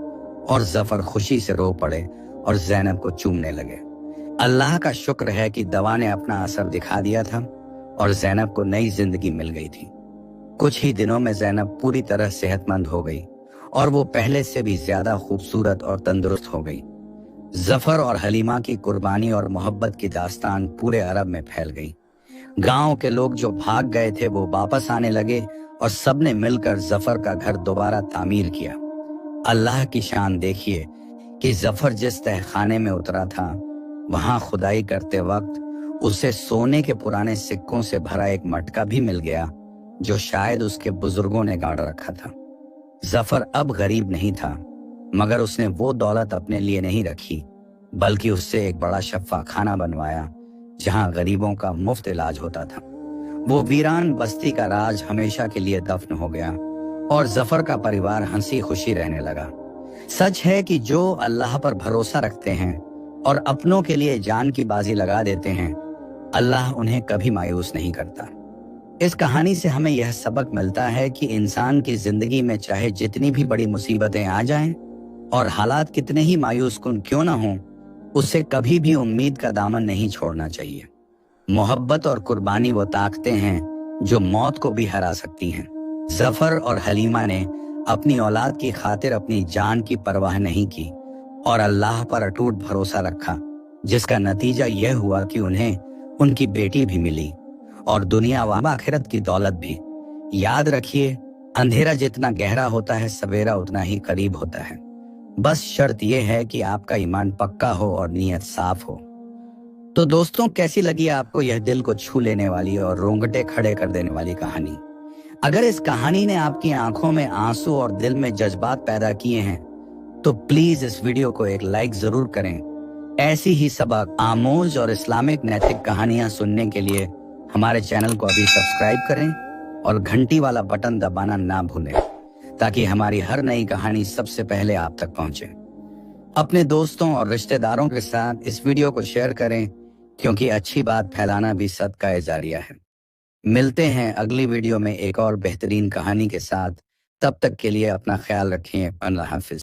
और जफर खुशी से रो पड़े और जैनब को चूमने लगे। अल्लाह का शुक्र है कि दवा ने अपना असर दिखा दिया था और जैनब को नई जिंदगी मिल गई थी। कुछ ही दिनों में जैनब पूरी तरह सेहतमंद हो गई और वो पहले से भी ज्यादा खूबसूरत और तंदुरुस्त हो गई। जफर और हलीमा की कुर्बानी और मोहब्बत की दास्तान पूरे अरब में फैल गई। गांव के लोग जो भाग गए थे वो वापस आने लगे और सबने मिलकर जफर का घर दोबारा तामीर किया। अल्लाह की शान देखिए कि जफर जिस तहखाने में उतरा था, वहां खुदाई करते वक्त उसे सोने के पुराने सिक्कों से भरा एक मटका भी मिल गया, जो शायद उसके बुजुर्गों ने गाड़ रखा था। जफर अब गरीब नहीं था, मगर उसने वो दौलत अपने लिए नहीं रखी, बल्कि उससे एक बड़ा शफ़ा खाना बनवाया जहां गरीबों का मुफ्त इलाज होता था। वो वीरान बस्ती का राज हमेशा के लिए दफन हो गया और जफर का परिवार हंसी खुशी रहने लगा। सच है कि जो अल्लाह पर भरोसा रखते हैं और अपनों के लिए जान की बाजी लगा देते हैं, अल्लाह उन्हें कभी मायूस नहीं करता। इस कहानी से हमें यह सबक मिलता है कि इंसान की जिंदगी में चाहे जितनी भी बड़ी मुसीबतें आ जाएं और हालात कितने ही मायूस कुन क्यों ना हों, उसे कभी भी उम्मीद का दामन नहीं छोड़ना चाहिए। मोहब्बत और कुर्बानी वो ताकतें हैं जो मौत को भी हरा सकती हैं। जफर और हलीमा ने अपनी औलाद की खातिर अपनी जान की परवाह नहीं की और अल्लाह पर अटूट भरोसा रखा, जिसका नतीजा यह हुआ कि उन्हें उनकी बेटी भी मिली और दुनिया व आखिरत की दौलत भी। याद रखिए, अंधेरा जितना गहरा होता है, सवेरा उतना ही करीब होता है। बस शर्त यह है कि आपका ईमान पक्का हो और नीयत साफ हो। तो दोस्तों, कैसी लगी आपको यह दिल को छू लेने वाली और रोंगटे खड़े कर देने वाली कहानी? अगर इस कहानी ने आपकी आंखों में आंसू और दिल में जज्बात पैदा किए हैं, तो प्लीज इस वीडियो को एक लाइक जरूर करें। ऐसी ही सबक आमोज और इस्लामिक नैतिक कहानियां सुनने के लिए हमारे चैनल को अभी सब्सक्राइब करें और घंटी वाला बटन दबाना ना भूलें, ताकि हमारी हर नई कहानी सबसे पहले आप तक पहुंचे। अपने दोस्तों और रिश्तेदारों के साथ इस वीडियो को शेयर करें, क्योंकि अच्छी बात फैलाना भी सदका जारिया है। मिलते हैं अगली वीडियो में एक और बेहतरीन कहानी के साथ। तब तक के लिए अपना ख्याल रखें। अल्लाह हाफिज।